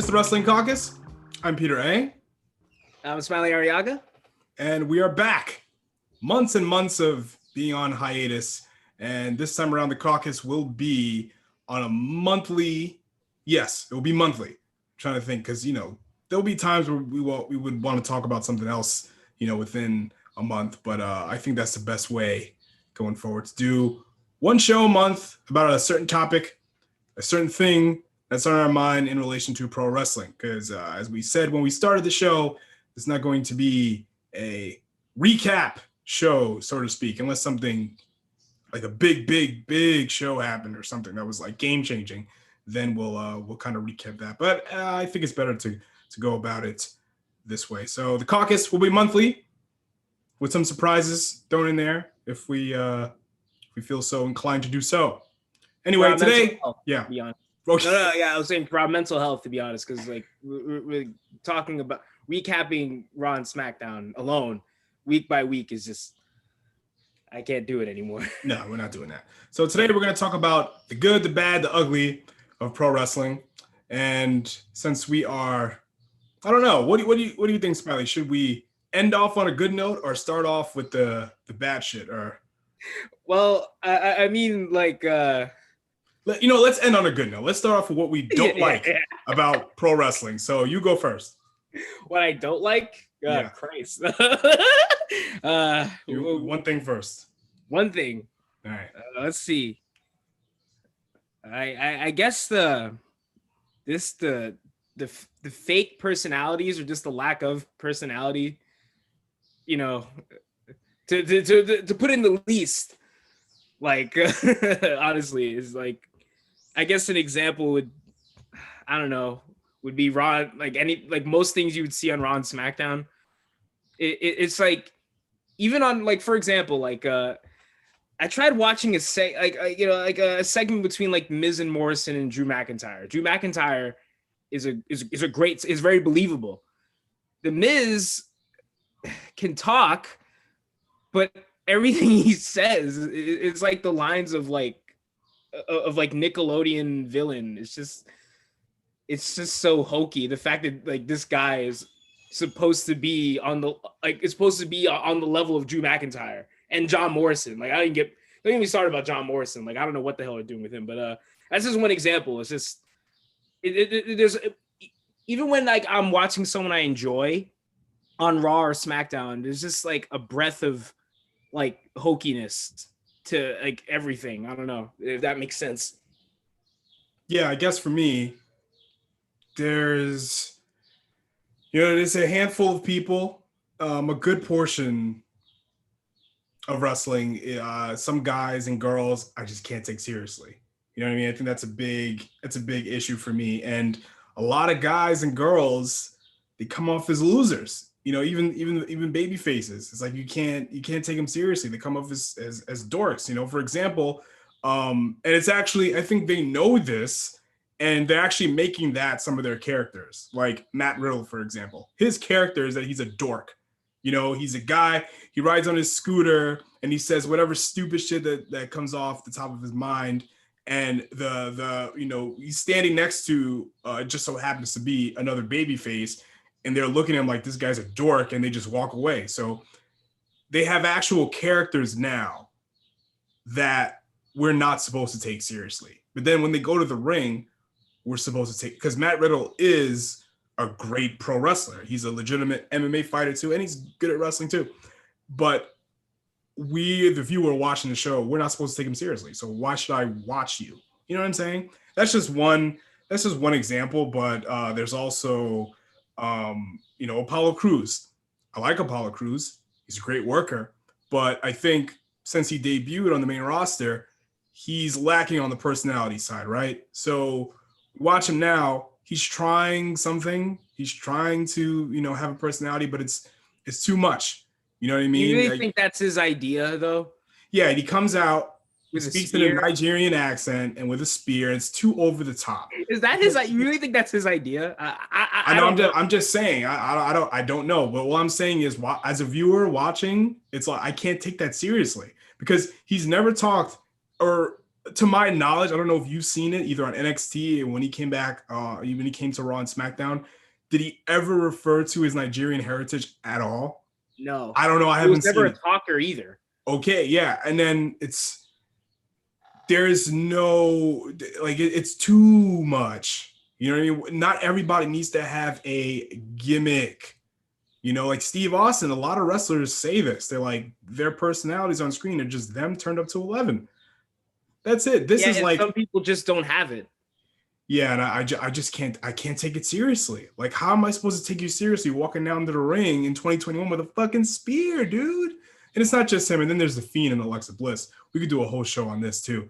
It's the Wrestling Caucus. I'm Peter A. I'm Smiley Arriaga. And we are back. Months and months of being on hiatus. And this time around, the caucus will be on a monthly. Yes, it will be monthly. I'm trying to think because, there'll be times where we would want to talk about something else, within a month. But I think that's the best way going forward to do one show a month about a certain topic, a certain thing that's on our mind in relation to pro wrestling. Because as we said when we started the show, it's not going to be a recap show, so to speak, unless something like a big show happened or something that was like game changing. Then we'll kind of recap that. But I think it's better to go about it this way. So the caucus will be monthly with some surprises thrown in there if we feel so inclined to do so. Anyway, today, yeah. I was saying for our mental health, to be honest, because like we're talking about recapping Raw and SmackDown alone week by week is just, I can't do it anymore. No, we're not doing that. So today we're going to talk about the good, the bad, the ugly of pro wrestling. And since we are, I don't know, what do you think, Smiley? Should we end off on a good note or start off with the bad shit? Or, well, I mean, like, let's end on a good note. Let's start off with what we don't like about pro wrestling. So you go first. What I don't like? Christ. One thing first. One thing. All right. Let's see. I guess the fake personalities or just the lack of personality, to put in the least, like, honestly, is like, I guess an example would be Raw, like most things you would see on Raw and SmackDown. It's like, even on, like, for example, like, I tried watching a segment between like Miz and Morrison and Drew McIntyre. Drew McIntyre is very believable. The Miz can talk, but everything he says is like the lines of Nickelodeon villain. It's just so hokey. The fact that like this guy is supposed to be on the level of Drew McIntyre and John Morrison. Like, don't get me started about John Morrison. Like, I don't know what the hell they're doing with him, but that's just one example. It's just there's even when like I'm watching someone I enjoy on Raw or SmackDown, there's just like a breath of like hokiness to like everything. I don't know if that makes sense. Yeah, I guess for me, there's a handful of people, a good portion of wrestling, some guys and girls I just can't take seriously. You know what I mean? I think that's a big issue for me. And a lot of guys and girls, they come off as losers. Even baby faces. It's like you can't take them seriously. They come off as dorks. For example, and it's actually, I think they know this, and they're actually making that some of their characters. Like Matt Riddle, for example, his character is that he's a dork. He's a guy, he rides on his scooter and he says whatever stupid shit that comes off the top of his mind. And he's standing next to, it just so happens to be another baby face, and they're looking at him like this guy's a dork, and they just walk away. So they have actual characters now that we're not supposed to take seriously. But then when they go to the ring, we're supposed to take, because Matt Riddle is a great pro wrestler. He's a legitimate MMA fighter too, and he's good at wrestling too. But we, the viewer watching the show, we're not supposed to take him seriously. So why should I watch you? You know what I'm saying? That's just one example. But there's also, Apollo Crews. I like Apollo Crews. He's a great worker. But I think since he debuted on the main roster, he's lacking on the personality side, right? So watch him now. He's trying something. He's trying to, have a personality, but it's too much. You know what I mean? You really think that's his idea, though? Yeah, he comes out, speaks in a Nigerian accent and with a spear. It's too over the top. Is that his? You really think that's his idea? I know. I'm just saying. I don't know. But what I'm saying is, as a viewer watching, it's like I can't take that seriously because he's never talked, or to my knowledge, I don't know if you've seen it either on NXT or when he came back, when he came to Raw and SmackDown. Did he ever refer to his Nigerian heritage at all? No, I don't know. I he was haven't never seen a it. talker either. Okay, yeah, and then there's no like it's too much. You know what I mean? Not everybody needs to have a gimmick. You know, like Steve Austin, a lot of wrestlers say this. They're like, their personalities on screen are just them turned up to 11. That's it. This Yeah, is and like, some people just don't have it. yeah, and I just can't take it seriously. Like, how am I supposed to take you seriously walking down to the ring in 2021 with a fucking spear, dude? And it's not just him. And then there's The Fiend and Alexa Bliss. We could do a whole show on this too.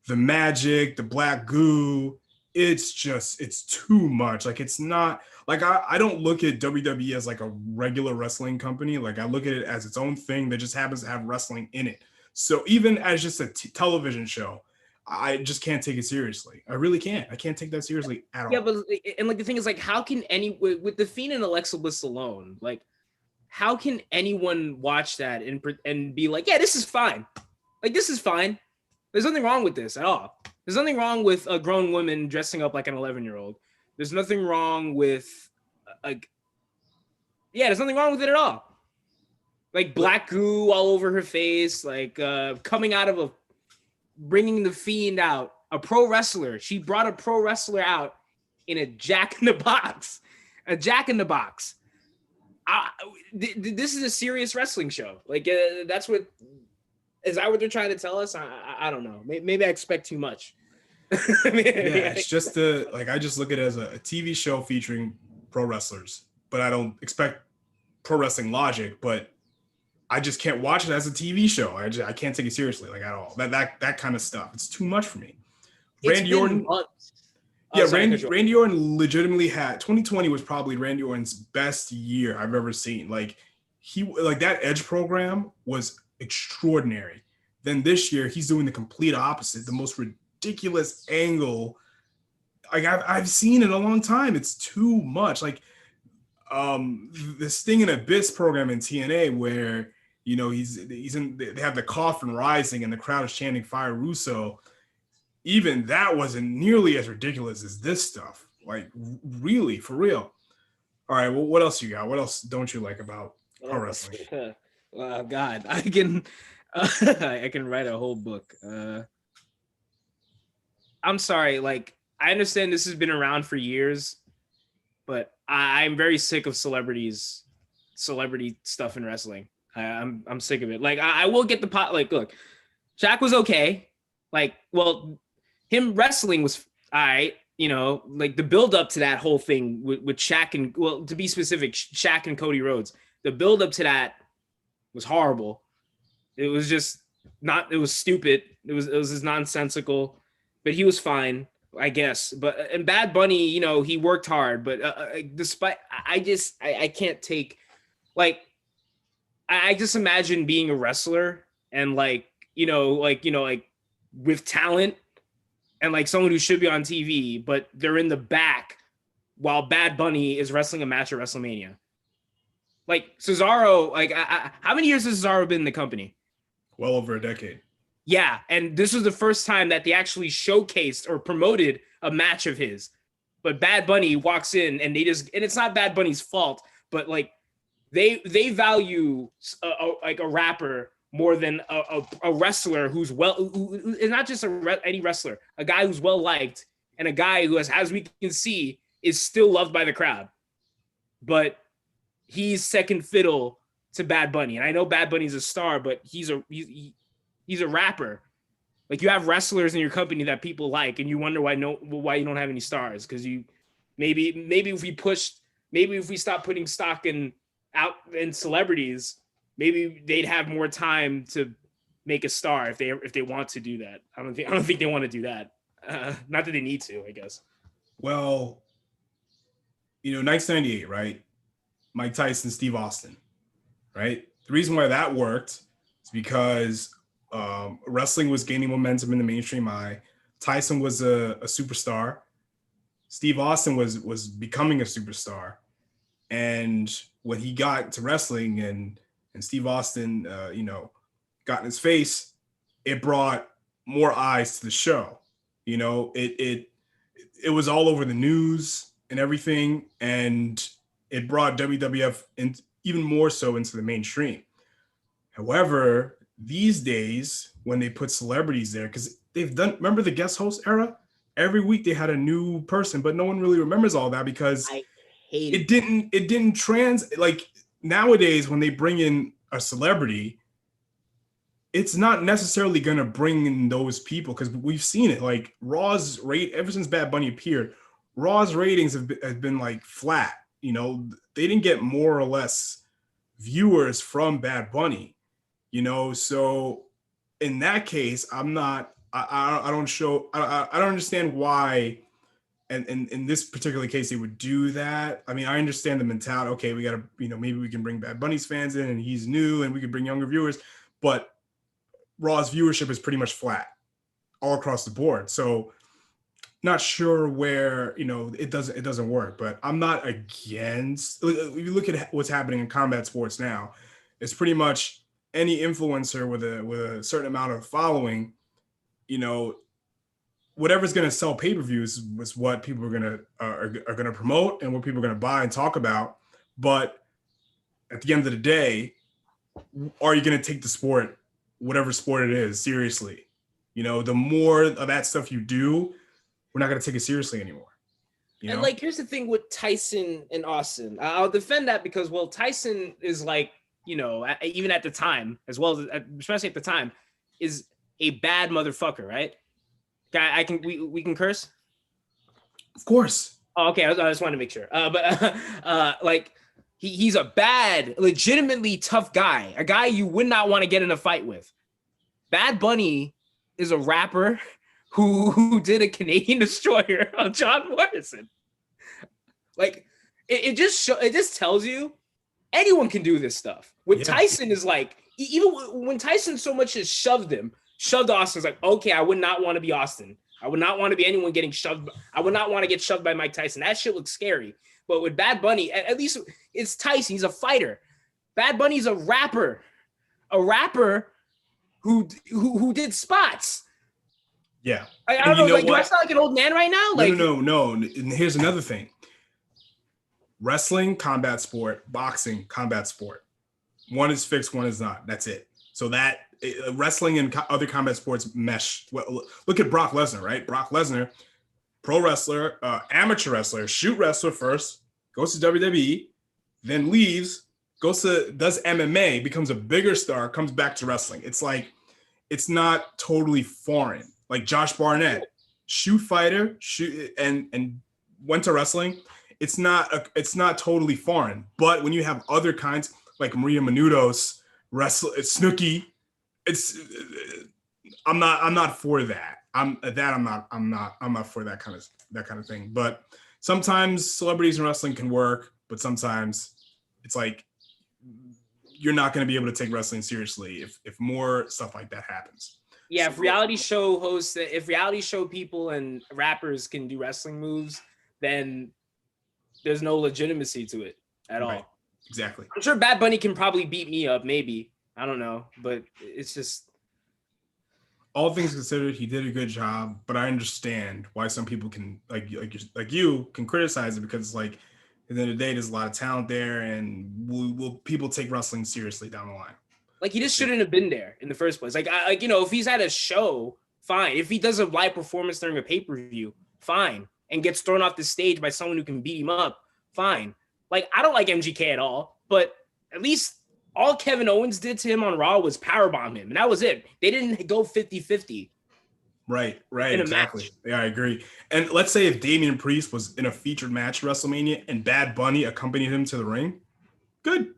The magic, the black goo, it's too much. Like, it's not like I don't look at WWE as like a regular wrestling company. Like, I look at it as its own thing that just happens to have wrestling in it. So even as just a television show, I just can't take it seriously. I really can't. I can't take that seriously at all. Yeah, but and like the thing is, like, how can with the Fiend and Alexa Bliss alone, like, how can anyone watch that and be like, yeah, this is fine. Like, this is fine. There's nothing wrong with this at all. There's nothing wrong with a grown woman dressing up like an 11-year-old. There's nothing wrong with there's nothing wrong with it at all. Like black goo all over her face, like coming out of bringing the Fiend out, a pro wrestler. She brought a pro wrestler out in a Jack in the Box, This is a serious wrestling show. Like that's what. Is that what they're trying to tell us? I don't know. Maybe I expect too much. It's just I just look at it as a TV show featuring pro wrestlers, but I don't expect pro wrestling logic. But I just can't watch it as a TV show. I can't take it seriously, like, at all. That kind of stuff. It's too much for me. Randy Orton. Randy Orton legitimately had 2020 was probably Randy Orton's best year I've ever seen. Like that Edge program was extraordinary. Then this year he's doing the complete opposite, the most ridiculous angle like I've seen in a long time. It's too much. Like the Sting and Abyss program in TNA where he's in, they have the coffin rising and the crowd is chanting Fire Russo. Even that wasn't nearly as ridiculous as this stuff. Like, really, for real. All right, well, what else you got? What else don't you like about pro wrestling? Well, God, I can write a whole book. I'm sorry, like, I understand this has been around for years, but I'm very sick of celebrity stuff in wrestling. I'm sick of it. Like, I will get the pot. Like, look, Shaq was okay. Like, well, him wrestling was all right. Like the build up to that whole thing with Shaq and, well, to be specific, Shaq and Cody Rhodes. The build up to that was horrible. It was just not. It was stupid. It was just nonsensical. But he was fine, I guess. But and Bad Bunny, he worked hard. But despite, I can't take, like, I just imagine being a wrestler and like with talent and like someone who should be on TV, but they're in the back while Bad Bunny is wrestling a match at WrestleMania. Like Cesaro, like how many years has Cesaro been in the company? Well over a decade. Yeah, and this was the first time that they actually showcased or promoted a match of his. But Bad Bunny walks in and and it's not Bad Bunny's fault, but like they value a rapper more than a wrestler who's and not just any wrestler, a guy who's well liked and a guy who as we can see is still loved by the crowd. But he's second fiddle to Bad Bunny. And I know Bad Bunny's a star, but he's a rapper. Like, you have wrestlers in your company that people like, and you wonder why you don't have any stars. Because maybe if we stop putting stock in celebrities, maybe they'd have more time to make a star if they want to do that. I don't think they want to do that. Not that they need to, I guess. Well, 1998, right? Mike Tyson, Steve Austin, right? The reason why that worked is because wrestling was gaining momentum in the mainstream eye. Tyson was a superstar. Steve Austin was becoming a superstar. And when he got to wrestling and Steve Austin, got in his face, it brought more eyes to the show. You know, it was all over the news and everything, and it brought WWF in, even more so into the mainstream. However, these days when they put celebrities there, because they've done, remember the guest host era? Every week they had a new person, but no one really remembers all that because I hate it didn't like nowadays when they bring in a celebrity, it's not necessarily going to bring in those people because we've seen it. Like Raw's rate ever since Bad Bunny appeared, Raw's ratings have been like flat. You know, they didn't get more or less viewers from Bad Bunny. You know, so in that case, I'm not. I don't show. I don't understand why. And in this particular case, they would do that. I mean, I understand the mentality. Okay, we got to, you know, maybe we can bring Bad Bunny's fans in, and he's new, and we could bring younger viewers. But Raw's viewership is pretty much flat all across the board. So not sure where, you know, it doesn't work, but I'm not against. If you look at what's happening in combat sports now, it's pretty much any influencer with a certain amount of following, you know, whatever's going to sell pay-per-views is what people are going to promote and what people are going to buy and talk about. But at the end of the day, are you going to take the sport, whatever sport it is, seriously? You know, the more of that stuff you do, we're not going to take it seriously anymore. You know? And like, here's the thing with Tyson and Austin. I'll defend that because, well, Tyson is like, you know, even at the time, as well as especially at the time, is a bad motherfucker, right? Guy, we can curse. Of course. Oh, okay, I just wanted to make sure. But like, he's a bad, legitimately tough guy, a guy you would not want to get in a fight with. Bad Bunny is a rapper who did a Canadian destroyer on John Morrison. Like, it just tells you anyone can do this stuff. With Tyson is like, even when Tyson so much as shoved Austin's like, okay, I would not want to be Austin. I would not want to be anyone getting shoved. I would not want to get shoved by Mike Tyson. That shit looks scary. But with Bad Bunny, at least it's Tyson. He's a fighter. Bad Bunny's a rapper who did spots. Yeah. I don't know. Like, do I sound like an old man right now? Like, no. And here's another thing. Wrestling, combat sport. Boxing, combat sport. One is fixed, one is not. That's it. So that wrestling and other combat sports mesh. Look at Brock Lesnar, right? Brock Lesnar, pro wrestler, amateur wrestler, shoot wrestler first, goes to WWE, then leaves, does MMA, becomes a bigger star, comes back to wrestling. It's like, it's not totally foreign. Like Josh Barnett, shoot fighter, and went to wrestling. It's not totally foreign. But when you have other kinds like Maria Menounos, Snooki, I'm not for that. I'm not for that kind of thing. But sometimes celebrities in wrestling can work, but sometimes it's like you're not going to be able to take wrestling seriously if more stuff like that happens. Yeah, if reality show people and rappers can do wrestling moves, then there's no legitimacy to it at all. Exactly. I'm sure Bad Bunny can probably beat me up, maybe. I don't know, but it's just. All things considered, he did a good job, but I understand why some people can like you can criticize it because it's like at the end of the day, there's a lot of talent there, and will people take wrestling seriously down the line? Like, he just shouldn't have been there in the first place. Like, you know, if he's at a show, fine. If he does a live performance during a pay-per-view, fine. And gets thrown off the stage by someone who can beat him up, fine. Like, I don't like MGK at all, but at least all Kevin Owens did to him on Raw was powerbomb him, and that was it. They didn't go 50-50. Right, exactly. Match. Yeah, I agree. And let's say if Damian Priest was in a featured match at WrestleMania and Bad Bunny accompanied him to the ring, good.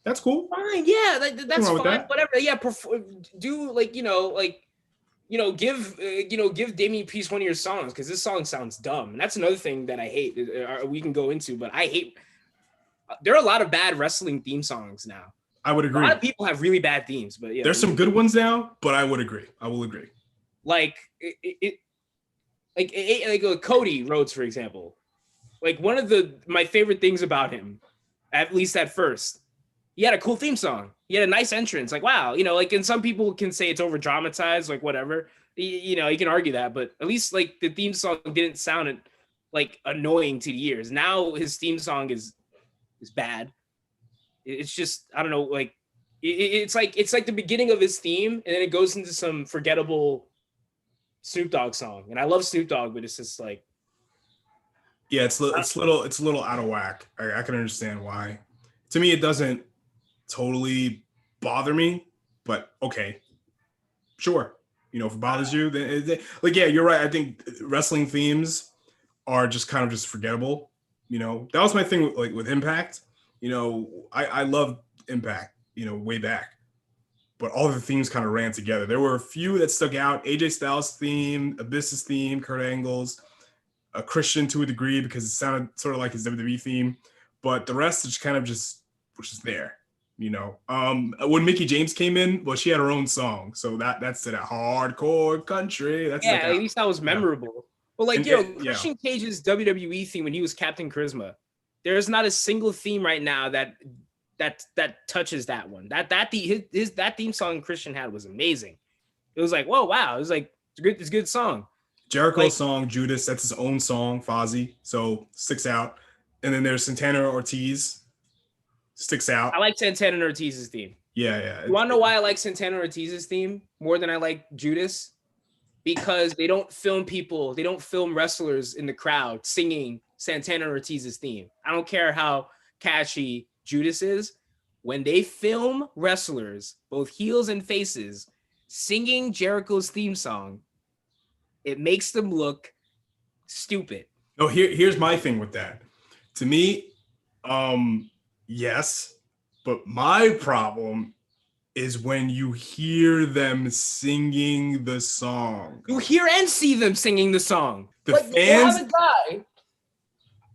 That's cool. Fine, yeah, that's fine. That. Whatever. Yeah, do give Damian Priest one of your songs because this song sounds dumb, and that's another thing that I hate. We can go into, but I hate. There are a lot of bad wrestling theme songs now. I would agree. A lot of people have really bad themes, but yeah, there's some good ones now. But I would agree. I will agree. Like Cody Rhodes, for example. Like, one of my favorite things about him, at least at first. He had a cool theme song. He had a nice entrance. Like, wow, you know, like, and some people can say it's over dramatized, like, whatever. you know, you can argue that, but at least like the theme song didn't sound like annoying to the ears. Now his theme song is bad. It's just, I don't know, like it's like the beginning of his theme, and then it goes into some forgettable Snoop Dogg song. And I love Snoop Dogg, but it's just like, yeah, it's a little out of whack. I can understand why. To me, it doesn't totally bother me, but okay, sure. You know, if it bothers you, then like, yeah, you're right. I think wrestling themes are just kind of just forgettable. You know, that was my thing with Impact. You know, I love Impact, you know, way back, but all the themes kind of ran together. There were a few that stuck out: AJ Styles theme, Abyss's theme, Kurt Angle's, a Christian to a degree because it sounded sort of like his WWE theme, but the rest is kind of just was just there. You know, when Mickey James came in, well, she had her own song, so that's to that hardcore country. That's yeah, at least that was memorable. Yeah. But like, Christian Cage's WWE theme when he was Captain Charisma, there's not a single theme right now that touches that one. That theme song Christian had was amazing. It was like, whoa, wow, it was like it's a good song. Jericho's song Judas, that's his own song, Fozzy, so sticks out. And then there's Santana Ortiz. Sticks out. I like Santana and Ortiz's theme. Yeah. You want to know why I like Santana Ortiz's theme more than I like Judas? Because they don't film wrestlers in the crowd singing Santana Ortiz's theme. I don't care how catchy Judas is. When they film wrestlers, both heels and faces, singing Jericho's theme song, it makes them look stupid. No, here's my thing with that. To me, yes, but my problem is when you hear them singing the song. You hear and see them singing the song. The fans. We'll have a guy.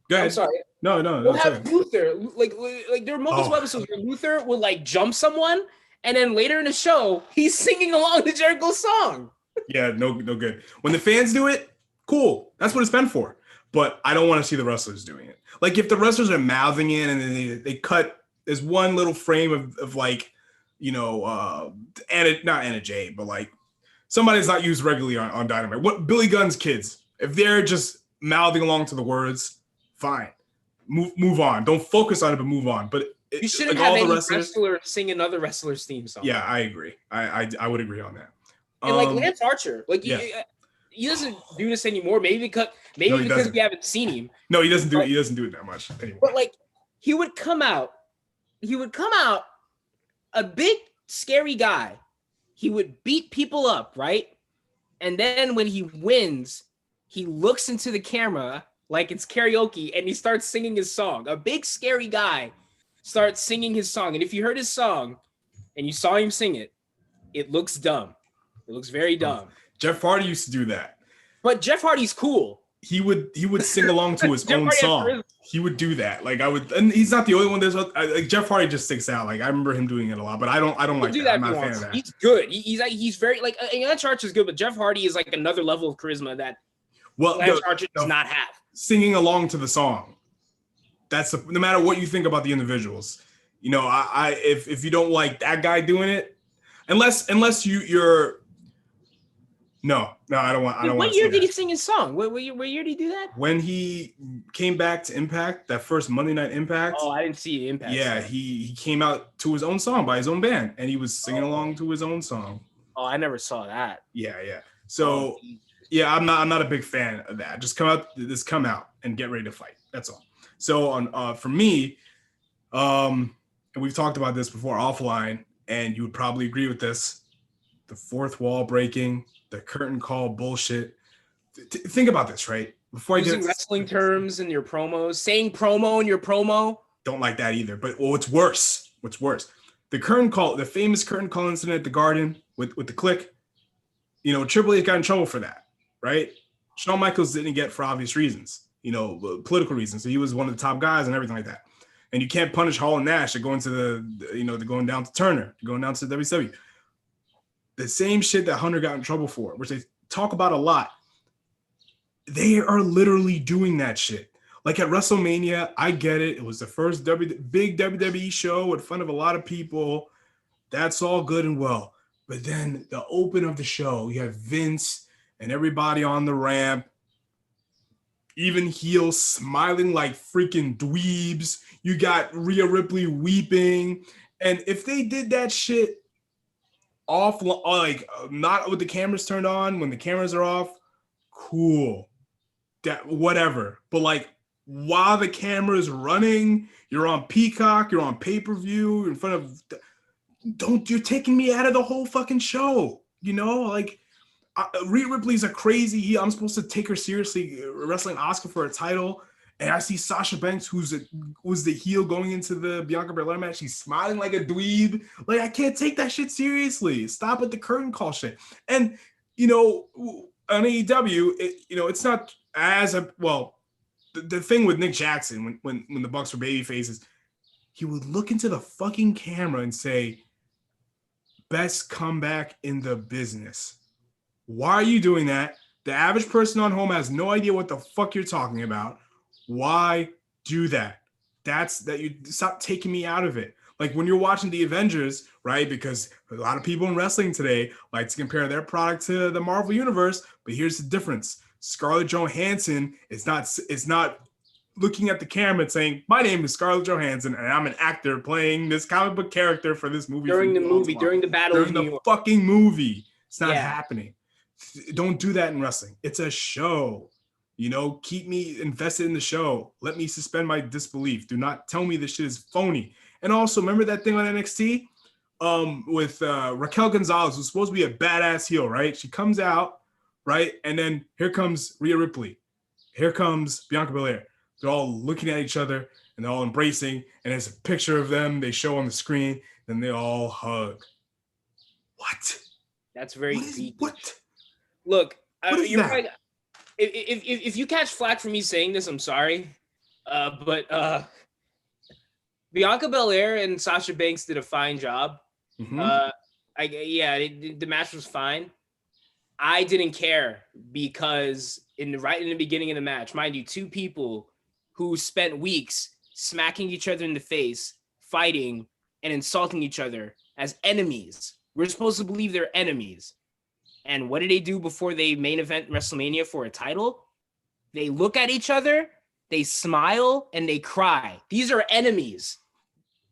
Go ahead. I'm sorry. No. We'll have Luther. Like there are multiple episodes where Luther will like jump someone, and then later in the show, he's singing along the Jericho song. Yeah, no good. When the fans do it, cool. That's what it's meant for. But I don't want to see the wrestlers doing it. Like if the wrestlers are mouthing in and then they cut, there's one little frame of like, you know, not Anna Jay, but like somebody's not used regularly on Dynamite. What Billy Gunn's kids, if they're just mouthing along to the words, fine. Move on. Don't focus on it, but move on. But you shouldn't have any wrestler sing another wrestler's theme song. Yeah, I agree. I would agree on that. And like Lance Archer, like he doesn't do this anymore. Maybe because we haven't seen him. No, he doesn't do it. He doesn't do it that much anymore. But like he would come out a big scary guy. He would beat people up, right? And then when he wins, he looks into the camera like it's karaoke and he starts singing his song. A big scary guy starts singing his song. And if you heard his song and you saw him sing it, it looks dumb. It looks very dumb. Jeff Hardy used to do that. But Jeff Hardy's cool. He would sing along to his own song. He would do that. Like and he's not the only one. There's like Jeff Hardy just sticks out. Like I remember him doing it a lot, but I don't like that. I'm not a fan of that. He's good. He's very like Lance Archer is good, but Jeff Hardy is like another level of charisma that Lance Archer does not have. Singing along to the song. That's no matter what you think about the individuals. You know, if you don't like that guy doing it, unless you're. No, I don't want. What year did he sing his song? What year did he do that? When he came back to Impact, that first Monday Night Impact. Oh, I didn't see Impact. Yeah, he came out to his own song by his own band, and he was singing along to his own song. Oh, I never saw that. Yeah. So, yeah, I'm not a big fan of that. Just come out and get ready to fight. That's all. So for me, and we've talked about this before offline, and you would probably agree with this: the fourth wall breaking. The curtain call bullshit. Think about this, right? Before using wrestling terms in your promos, saying promo in your promo. Don't like that either. But what's worse? The curtain call, the famous curtain call incident at the Garden with the Click. You know, Triple H got in trouble for that, right? Shawn Michaels didn't get for obvious reasons, you know, political reasons. So he was one of the top guys and everything like that. And you can't punish Hall and Nash. They're going to they're going down to Turner, going down to WCW. The same shit that Hunter got in trouble for, which they talk about a lot. They are literally doing that shit. Like at WrestleMania, I get it. It was the first big WWE show in front of a lot of people. That's all good and well. But then the open of the show, you have Vince and everybody on the ramp, even heels smiling like freaking dweebs. You got Rhea Ripley weeping. And if they did that shit off, like not with the cameras turned on, when the cameras are off, cool. That whatever. But like while the camera is running, you're on Peacock, you're on pay-per-view, in front of you're taking me out of the whole fucking show. You know, like Rhea Ripley's a crazy heel. I'm supposed to take her seriously, wrestling Asuka for a title. And I see Sasha Banks, who's the heel going into the Bianca Belair match. She's smiling like a dweeb. Like, I can't take that shit seriously. Stop with the curtain call shit. And, you know, on AEW, it's not as the thing with Nick Jackson when the Bucks were baby faces, he would look into the fucking camera and say, best comeback in the business. Why are you doing that? The average person on home has no idea what the fuck you're talking about. Why do that? You stop taking me out of it. Like when you're watching the Avengers, right? Because a lot of people in wrestling today like to compare their product to the Marvel Universe, but here's the difference. Scarlett Johansson is not looking at the camera and saying, my name is Scarlett Johansson and I'm an actor playing this comic book character for this movie. During the battle of New York. Fucking movie. It's not happening. Don't do that in wrestling. It's a show. You know, keep me invested in the show. Let me suspend my disbelief. Do not tell me this shit is phony. And also, remember that thing on NXT with Raquel Gonzalez, who's supposed to be a badass heel, right? She comes out, right? And then here comes Rhea Ripley. Here comes Bianca Belair. They're all looking at each other and they're all embracing. And there's a picture of them they show on the screen. Then they all hug. What? That's very deep. What? Look, you're that? right. If you catch flack for me saying this, I'm sorry. But Bianca Belair and Sasha Banks did a fine job. Mm-hmm. The match was fine. I didn't care because in the beginning of the match, mind you, two people who spent weeks smacking each other in the face, fighting and insulting each other as enemies. We're supposed to believe they're enemies. And what did they do before they main event WrestleMania for a title? They look at each other, they smile, and they cry. These are enemies.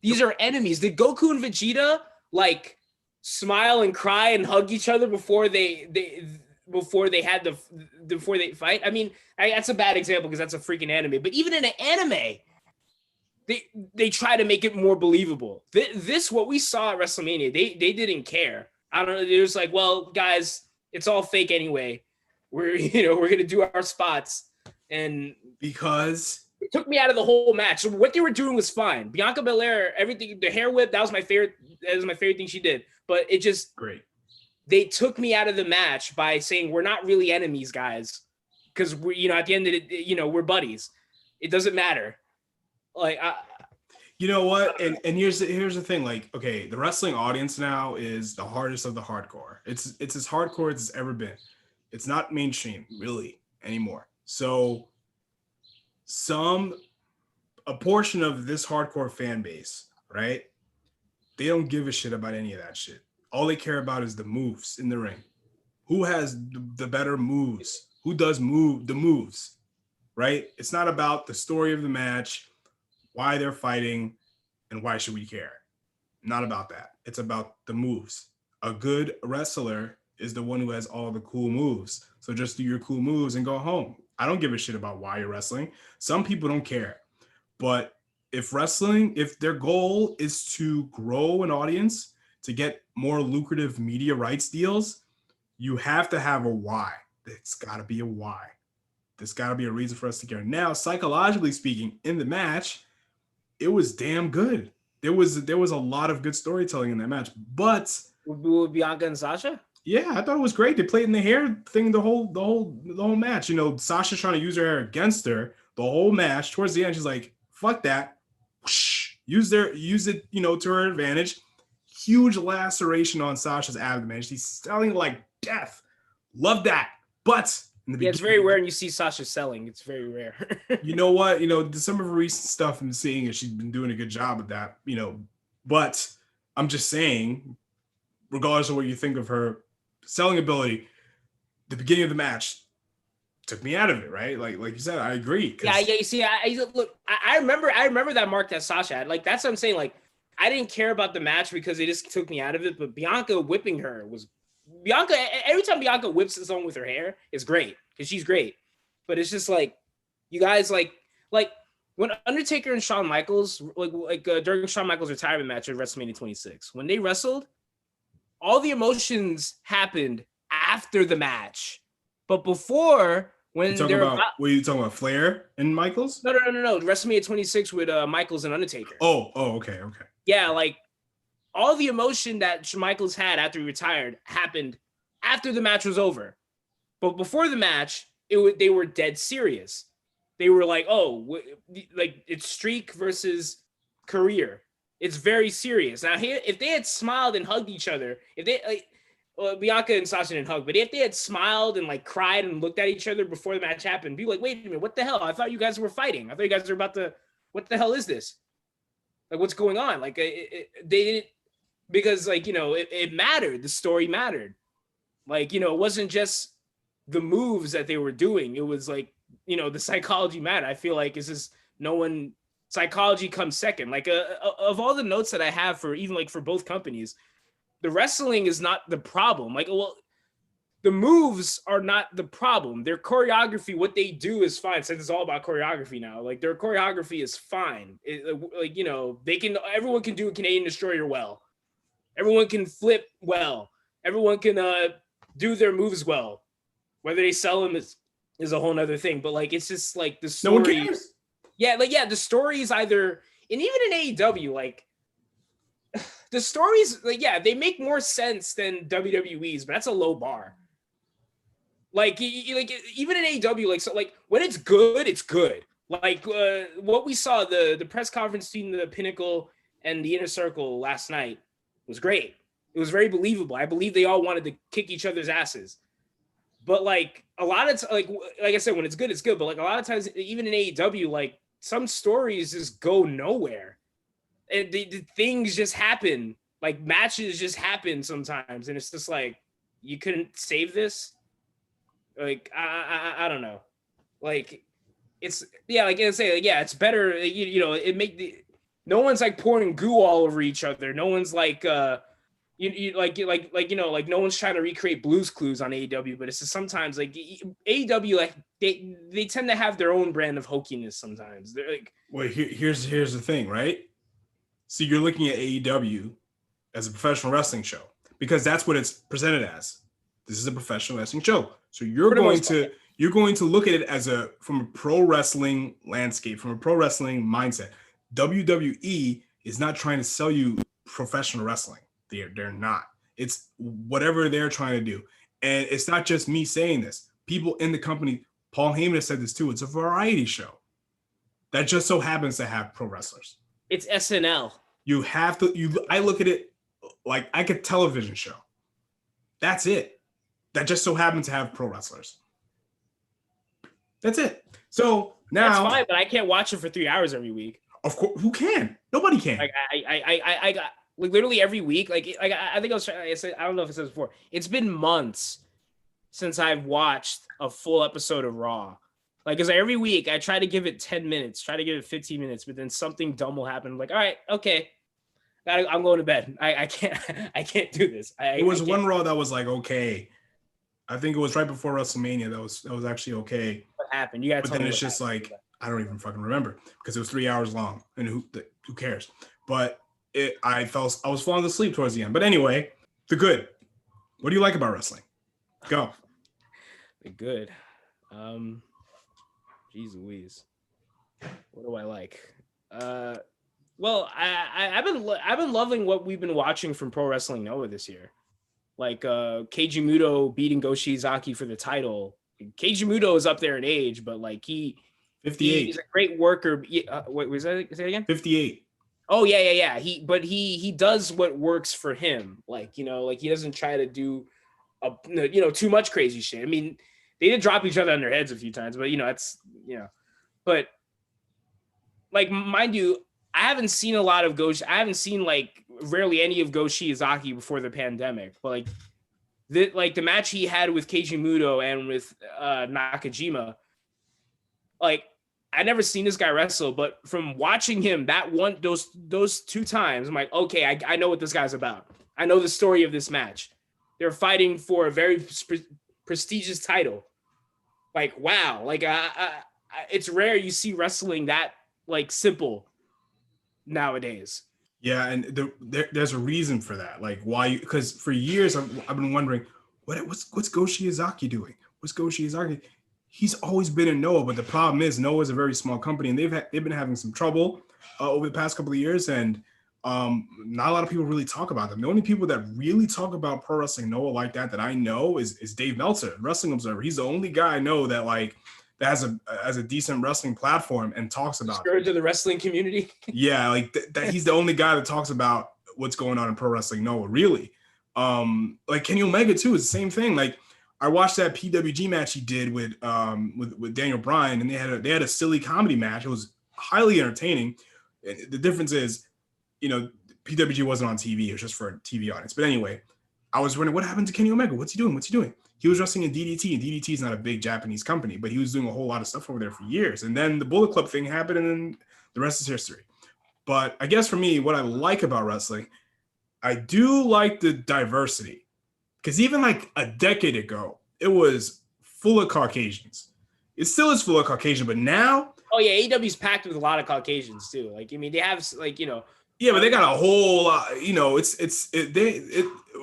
These are enemies. Did Goku and Vegeta like smile and cry and hug each other before they fight? I mean, that's a bad example because that's a freaking anime. But even in an anime, they try to make it more believable. This what we saw at WrestleMania, they didn't care. I don't know. They're just like, well, guys, it's all fake anyway. We're gonna do our spots, and because it took me out of the whole match. So what they were doing was fine. Bianca Belair, everything, the hair whip, that was my favorite. That was my favorite thing she did. But it just great. They took me out of the match by saying we're not really enemies, guys, because we, at the end of it, we're buddies. It doesn't matter. Like, you know what? And here's the thing. Like, okay, the wrestling audience now is the hardest of the hardcore. It's as hardcore as it's ever been. It's not mainstream really anymore. So a portion of this hardcore fan base, right? They don't give a shit about any of that shit. All they care about is the moves in the ring. Who has the better moves? Who does the moves, right? It's not about the story of the match, why they're fighting, and why should we care? Not about that. It's about the moves. A good wrestler is the one who has all the cool moves. So just do your cool moves and go home. I don't give a shit about why you're wrestling. Some people don't care. But if their goal is to grow an audience, to get more lucrative media rights deals, you have to have a why. It's got to be a why. There's got to be a reason for us to care. Now, psychologically speaking, in the match, it was damn good. There was a lot of good storytelling in that match. But with Bianca and Sasha? Yeah, I thought it was great. They played in the hair thing the whole match. Sasha's trying to use her hair against her the whole match. Towards the end, she's like, "Fuck that." Whoosh. Use it, to her advantage. Huge laceration on Sasha's abdomen. She's selling like death. Love that. But it's very rare when you see Sasha selling. It's very rare. You know what? Some of her recent stuff I'm seeing is she's been doing a good job with that, But I'm just saying, regardless of what you think of her selling ability, the beginning of the match took me out of it, right? Like you said, I agree. Yeah. You see, I remember that mark that Sasha had. Like, that's what I'm saying. Like, I didn't care about the match because it just took me out of it. But Bianca whipping her was Bianca. Every time Bianca whips someone with her hair, it's great because she's great. But it's just like, you guys like when Undertaker and Shawn Michaels during Shawn Michaels' retirement match at WrestleMania 26, when they wrestled, all the emotions happened after the match, but before. When what are you talking about? Flair and Michaels? No. WrestleMania 26 with Michaels and Undertaker. Okay. Yeah, like all the emotion that Michaels had after he retired happened after the match was over. But before the match, they were dead serious. They were like, like it's streak versus career. It's very serious. Now, here, if they had smiled and hugged each other, if they Bianca and Sasha didn't hug, but if they had smiled and like cried and looked at each other before the match happened, be like, wait a minute, what the hell? I thought you guys were fighting. I thought you guys were about to. What the hell is this? Like, what's going on? Like, they didn't, because like, it mattered. The story mattered. Like, it wasn't just the moves that they were doing. It was like, the psychology mattered. I feel like it's just psychology comes second. Like, of all the notes that I have for even like for both companies, the wrestling is not the problem. Like, well, the moves are not the problem. Their choreography, what they do is fine. Since it's all about choreography now, like their choreography is fine. Everyone can do a Canadian Destroyer well. Everyone can flip well. Everyone can do their moves well. Whether they sell them is a whole nother thing. But like, it's just like the story. No one cares. Yeah, the story is either, and even in AEW, like, the stories, like, yeah, they make more sense than WWE's, but that's a low bar. Like even in AEW, like, so like when it's good, it's good. Like what we saw, the press conference between the Pinnacle and the Inner Circle last night was great. It was very believable. I believe they all wanted to kick each other's asses. But like a lot of like I said, when it's good, it's good. But like a lot of times, even in AEW, like some stories just go nowhere. And the things just happen, like matches just happen sometimes, and it's just like, you couldn't save this. Like I don't know, like it's like I say, like, yeah, it's better. It make no one's like pouring goo all over each other. No one's like no one's trying to recreate Blue's Clues on AEW, but it's just sometimes like AEW, like they tend to have their own brand of hokiness sometimes. They're like, well, here's the thing, right? So you're looking at AEW as a professional wrestling show because that's what it's presented as. This is a professional wrestling show. So you're going to look at it from a pro wrestling landscape, from a pro wrestling mindset. WWE is not trying to sell you professional wrestling. They're not. It's whatever they're trying to do. And it's not just me saying this. People in the company, Paul Heyman has said this too. It's a variety show that just so happens to have pro wrestlers. It's SNL. I look at it like a television show. That's it. That just so happens to have pro wrestlers. That's it. So now that's fine, but I can't watch it for 3 hours every week. Of course, who can? Nobody can. Like I got like literally every week. Like I think I said, I don't know if it says before. It's been months since I've watched a full episode of Raw. Like, because every week I try to give it 10 minutes, try to give it 15 minutes, but then something dumb will happen. I'm like, all right, okay, I'm going to bed. I can't do this. It was one Raw that was like, okay. I think it was right before WrestleMania that was actually okay. What happened? You got to tell me. But then it's just like, I don't even fucking remember because it was 3 hours long, and who cares? But I was falling asleep towards the end. But anyway, the good. What do you like about wrestling? Go. The good. Jeez Louise. What do I like? Well, I've been loving what we've been watching from Pro Wrestling Noah this year. Like Keiji Muto beating Go Shiizaki for the title. Keiji Muto is up there in age, but like 58. He's a great worker. Wait, was that, say it again? 58. Oh yeah. He does what works for him. Like, like he doesn't try to do too much crazy shit. I mean, they did drop each other on their heads a few times, but that's but like, mind you, I haven't seen a lot of I haven't seen like rarely any of Go Shiozaki before the pandemic, but like the match he had with Keiji Muto and with Nakajima, like I never seen this guy wrestle, but from watching him those 2 times, I'm like, okay, I know what this guy's about. I know the story of this match. They're fighting for a very prestigious title. Like, wow, like it's rare you see wrestling that like simple nowadays. Yeah, and there's a reason for that. Like why? Because for years I've been wondering what's Go Shiozaki doing? What's Go Shiozaki? He's always been in Noah, but the problem is Noah is a very small company, and they've been having some trouble over the past couple of years, and not a lot of people really talk about them. The only people that really talk about Pro Wrestling Noah like that I know is Dave Meltzer, Wrestling Observer. He's the only guy I know that like that has a decent wrestling platform and talks about Scourge of the wrestling community. Yeah, like that he's the only guy that talks about what's going on in Pro Wrestling Noah, really. Like Kenny Omega too is the same thing. Like I watched that PWG match he did with Daniel Bryan, and they had a silly comedy match. It was highly entertaining. The difference is, you know, PWG wasn't on TV. It was just for a TV audience. But anyway, I was wondering what happened to Kenny Omega. What's he doing? He was wrestling in DDT, and DDT is not a big Japanese company, but he was doing a whole lot of stuff over there for years. And then the Bullet Club thing happened, and then the rest is history. But I guess for me, what I like about wrestling, I do like the diversity. Because even like a decade ago, it was full of Caucasians. It still is full of Caucasian, but now... Oh, yeah, AEW's packed with a lot of Caucasians, too. Like, I mean, they have, like, you know... Yeah, but they got a whole lot, you know,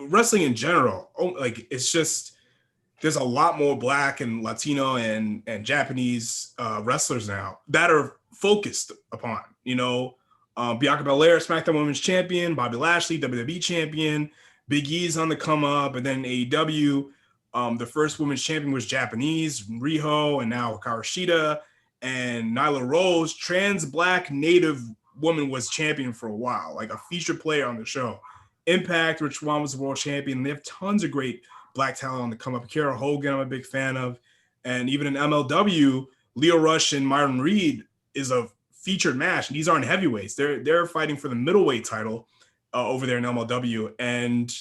wrestling in general, like, it's just... There's a lot more Black and Latino and Japanese wrestlers now that are focused upon, you know, Bianca Belair, SmackDown Women's Champion, Bobby Lashley, WWE Champion, Big E's on the come up, and then AEW, the first women's champion was Japanese, Riho, and now Hikaru Shida, and Nyla Rose, trans Black native woman, was champion for a while, like a featured player on the show. Impact, Rich Swann was the world champion. They have tons of great Black talent on the come up. Kiera Hogan, I'm a big fan of. And even in MLW, Leo Rush and Myron Reed is a featured match. And these aren't heavyweights. They're fighting for the middleweight title over there in MLW. And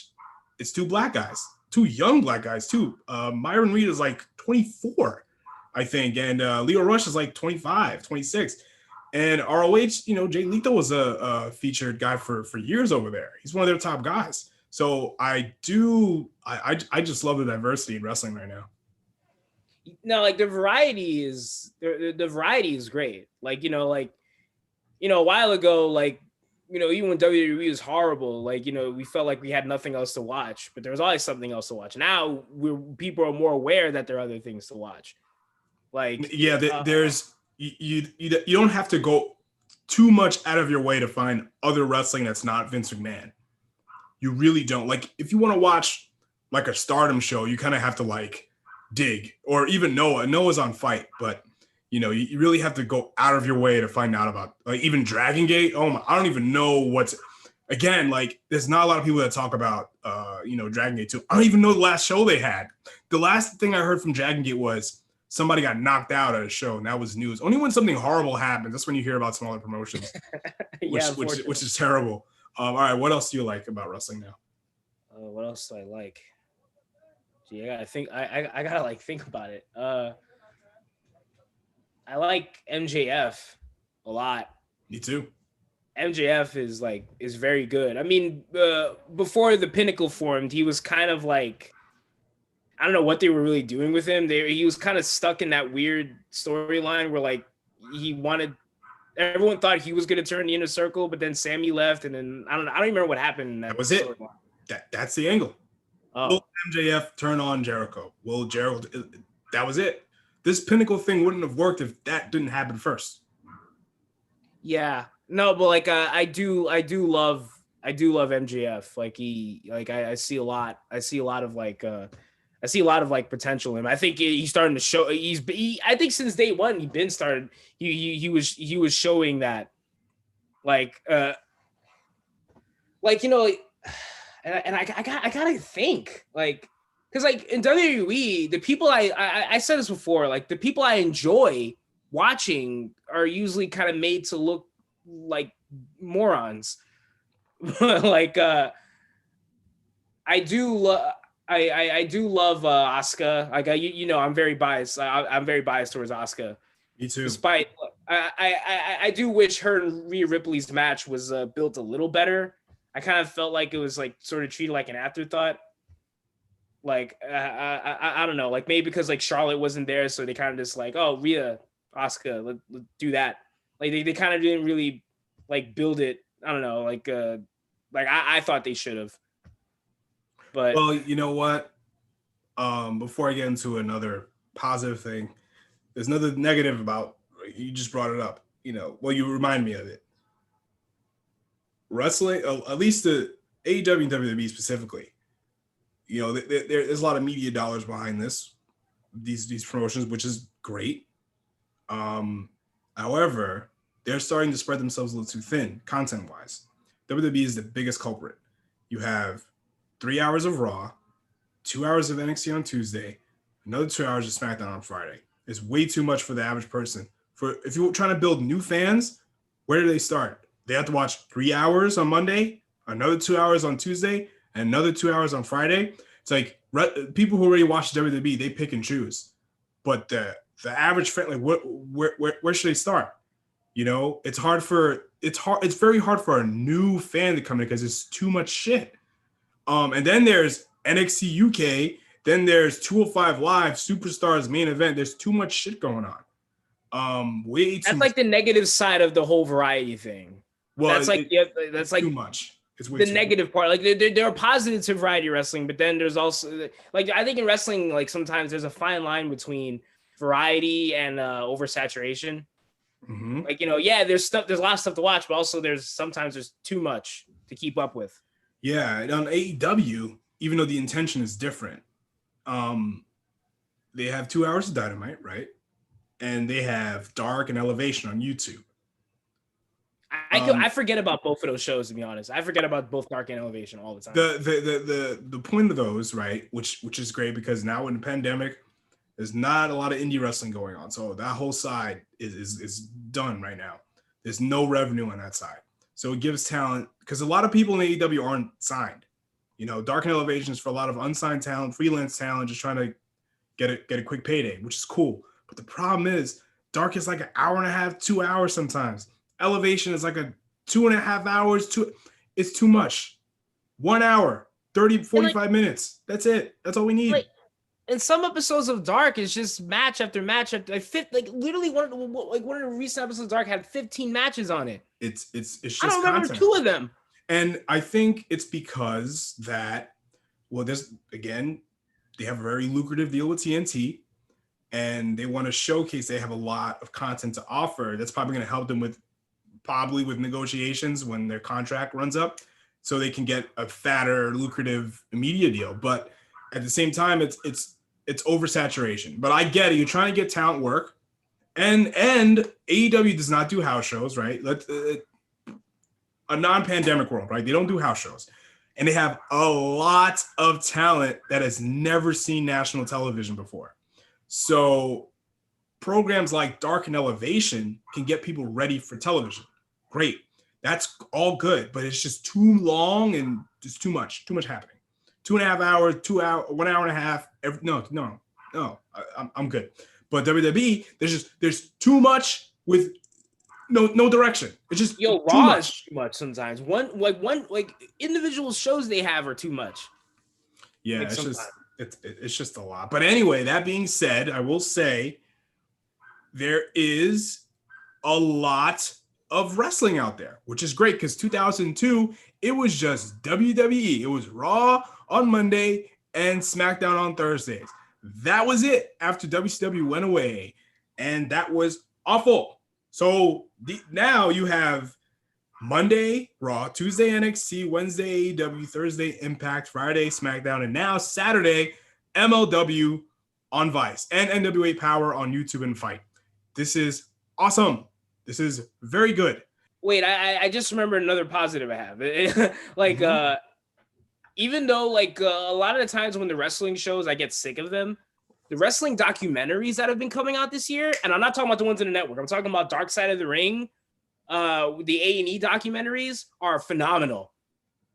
it's 2 Black guys, 2 young Black guys too. Myron Reed is like 24, I think. And Leo Rush is like 25, 26. And ROH, you know, Jay Lethal was a featured guy for years over there. He's one of their top guys. So I just love the diversity in wrestling right now. No, like the variety is great. Like, you know, a while ago, like, you know, even when WWE was horrible, like, you know, we felt like we had nothing else to watch, but there was always something else to watch. Now people are more aware that there are other things to watch. Like, yeah, there's you don't have to go too much out of your way to find other wrestling that's not Vince McMahon. You really don't. Like, if you want to watch like a Stardom show, you kind of have to like dig, or even Noah's on Fight, but you know, you really have to go out of your way to find out about, like, even Dragon Gate. Oh my, I don't even know again, like, there's not a lot of people that talk about you know, Dragon Gate too. I don't even know the last show they had. The last thing I heard from Dragon Gate was somebody got knocked out at a show, and that was news. Only when something horrible happens, that's when you hear about some other promotions, which is terrible. All right, what else do you like about wrestling now? What else do I like? Gee, I gotta think. I gotta like think about it. I like MJF a lot. Me too. MJF is very good. I mean, before the Pinnacle formed, he was kind of like, I don't know what they were really doing with him. He was kind of stuck in that weird storyline where like everyone thought he was going to turn the Inner Circle, but then Sammy left, and then I don't remember what happened. That was it. That's the angle. Oh. Will MJF turn on Jericho? Will Jericho? That was it. This Pinnacle thing wouldn't have worked if that didn't happen first. Yeah, no, but like I do love MJF. Like I see a lot of like potential in him. I think he's starting to show. I think since day one he was showing that, like you know, and I gotta think, like, because like in WWE, the people I said this before, like the people I enjoy watching are usually kind of made to look like morons. Like I do love. I do love Asuka. Like you know, I'm very biased. I'm very biased towards Asuka. Me too. Despite I do wish her and Rhea Ripley's match was built a little better. I kind of felt like it was like sort of treated like an afterthought. Like I don't know, like maybe because like Charlotte wasn't there, so they kind of just like, oh, Rhea, Asuka, let's do that. Like they kind of didn't really like build it. I don't know, like I thought they should have. But well, you know what? Before I get into another positive thing, there's another negative about, you just brought it up. You know, well, you remind me of it. Wrestling, at least the AEW and WWE specifically, you know, there's a lot of media dollars behind these promotions, which is great. However, they're starting to spread themselves a little too thin content-wise. WWE is the biggest culprit. You have 3 hours of Raw, 2 hours of NXT on Tuesday, another 2 hours of SmackDown on Friday. It's way too much for the average person. If you're trying to build new fans, where do they start? They have to watch 3 hours on Monday, another 2 hours on Tuesday, and another 2 hours on Friday. It's like people who already watch WWE, they pick and choose. But the average fan, like where should they start? You know, it's very hard for a new fan to come in because it's too much shit. And then there's NXT UK, then there's 205 Live, Superstars main event. There's too much shit going on. That's like the negative side of the whole variety thing. Well, that's like too much. It's way the too negative much. Part. Like there are positives to variety wrestling, but then there's also like I think in wrestling, like sometimes there's a fine line between variety and oversaturation. Mm-hmm. Like, you know, yeah, there's a lot of stuff to watch, but also sometimes there's too much to keep up with. Yeah, and on AEW, even though the intention is different, they have 2 hours of Dynamite, right? And they have Dark and Elevation on YouTube. I forget about both of those shows, to be honest. I forget about both Dark and Elevation all the time. The point of those, right, which is great because now in the pandemic, there's not a lot of indie wrestling going on. So that whole side is done right now. There's no revenue on that side. So it gives talent, because a lot of people in AEW aren't signed. You know, Dark and Elevation is for a lot of unsigned talent, freelance talent, just trying to get a quick payday, which is cool. But the problem is Dark is like an hour and a half, 2 hours sometimes. Elevation is like a 2.5 hours. It's too much. 1 hour, 30, 45 minutes. That's it. That's all we need. Like, and some episodes of Dark is just match after match after literally one of the recent episodes of Dark had 15 matches on it. It's just I don't remember content. 2 of them. And I think it's because that, well, there's, again, they have a very lucrative deal with TNT, and they want to showcase they have a lot of content to offer. That's probably going to help them with negotiations when their contract runs up, so they can get a fatter, lucrative media deal. But at the same time, it's oversaturation. But I get it. You're trying to get talent work, and AEW does not do house shows, right? A non-pandemic world, right? They don't do house shows, and they have a lot of talent that has never seen national television before. So programs like Dark and Elevation can get people ready for television. Great. That's all good, but it's just too long and just too much happening. 2.5 hours, 2 hour, 1 hour and a half. No, I'm good. But WWE, there's too much with no direction. It's just Raw is too much sometimes. One individual shows they have are too much. Yeah, it's just a lot. But anyway, that being said, I will say there is a lot of wrestling out there, which is great, because 2002, it was just WWE. It was Raw on Monday and SmackDown on Thursdays. That was it after WCW went away, and that was awful. So now you have Monday Raw, Tuesday NXT, Wednesday AEW, Thursday Impact, Friday SmackDown, and now Saturday MLW on Vice and NWA Power on YouTube and Fight. This is awesome. This is very good. Wait, I just remembered another positive I have. Even though a lot of the times when the wrestling shows, I get sick of them, the wrestling documentaries that have been coming out this year, and I'm not talking about the ones in the network, I'm talking about Dark Side of the Ring, the A&E documentaries are phenomenal,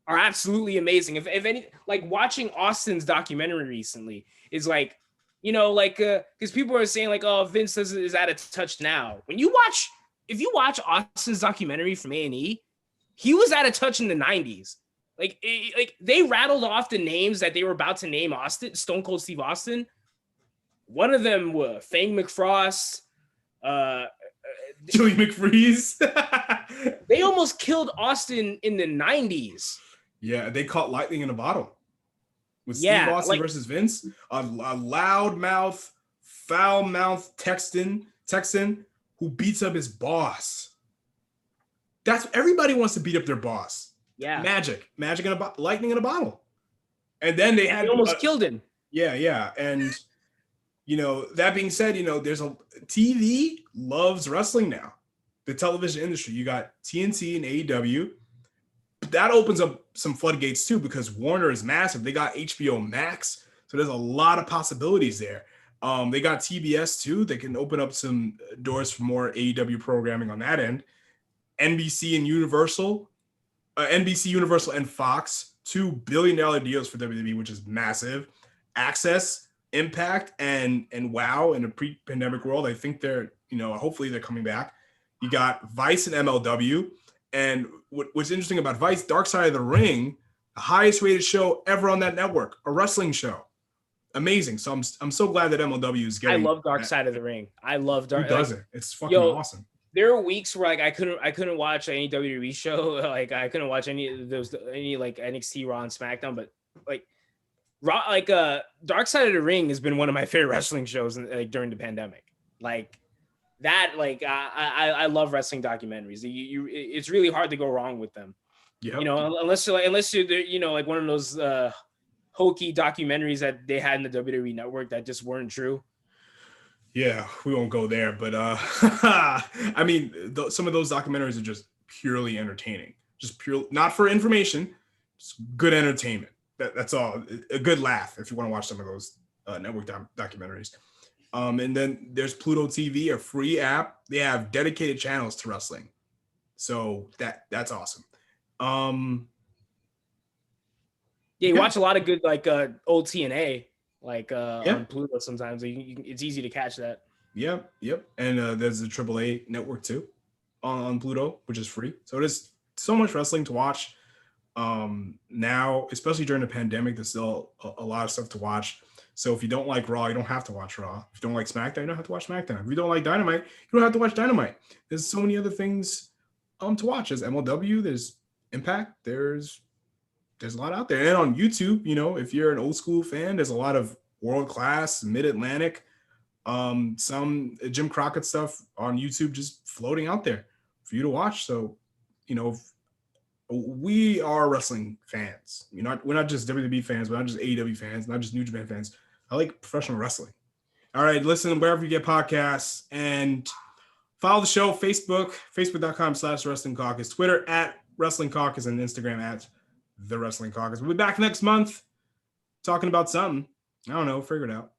are absolutely amazing. If any, like watching Austin's documentary recently is like, you know, like because people are saying like, oh, Vince is out of touch now. If you watch Austin's documentary from A&E, he was out of touch in the 90s. Like they rattled off the names that they were about to name Austin, Stone Cold Steve Austin. One of them were Fang McFrost, Joey McFreeze. They almost killed Austin in the 90s. Yeah, they caught lightning in a bottle with Yeah, Steve Austin like, versus Vince. A loudmouth, foul-mouthed Texan who beats up his boss. That's everybody wants to beat up their boss. Yeah, Magic in a lightning in a bottle. And then they had almost killed him. Yeah, and you know, that being said, you know, there's a TV loves wrestling now. The television industry, you got TNT and AEW. But that opens up some floodgates too, because Warner is massive. They got HBO Max, so there's a lot of possibilities there. They got TBS too. They can open up some doors for more AEW programming on that end. NBC and Universal, and Fox, $2 billion deals for WWE, which is massive. Access, Impact, and WoW in a pre-pandemic world. I think they're, you know, hopefully they're coming back. You got Vice and MLW. And what's interesting about Vice, Dark Side of the Ring, the highest rated show ever on that network, a wrestling show. Amazing. So I'm so glad that MLW is getting. I love Dark Side of the Ring. I love Dark. Who doesn't? It's fucking awesome. There are weeks where like I couldn't watch any WWE show. Like I couldn't watch any like NXT, Raw, and SmackDown. But like Raw, like Dark Side of the Ring has been one of my favorite wrestling shows during the pandemic. Like that, like I love wrestling documentaries. It's really hard to go wrong with them. Yep. You know, unless you're you know, like one of those hokey documentaries that they had in the WWE network that just weren't true. Yeah, we won't go there, but I mean, some of those documentaries are just purely entertaining, just pure, not for information, just good entertainment. That's all. A good laugh if you want to watch some of those network documentaries. And then there's Pluto TV, a free app. They have dedicated channels to wrestling, so that's awesome. Yeah, you watch a lot of good like old TNA. Like on Pluto sometimes. It's easy to catch that. Yep. And there's the AAA network too on Pluto, which is free. So there's so much wrestling to watch. Now, especially during the pandemic, there's still a lot of stuff to watch. So if you don't like Raw, you don't have to watch Raw. If you don't like SmackDown, you don't have to watch SmackDown. If you don't like Dynamite, you don't have to watch Dynamite. There's so many other things to watch. There's MLW, there's Impact, there's a lot out there. And on YouTube, you know, if you're an old school fan, there's a lot of world-class, mid-Atlantic, some Jim Crockett stuff on YouTube just floating out there for you to watch. So, you know, we are wrestling fans. We're not just WWE fans, we're not just AEW fans, not just New Japan fans. I like professional wrestling. All right, listen wherever you get podcasts, and follow the show, facebook.com/Wrestling Caucus, Twitter @Wrestling Caucus, and Instagram @The Wrestling Caucus. We'll be back next month talking about something. I don't know. Figure it out.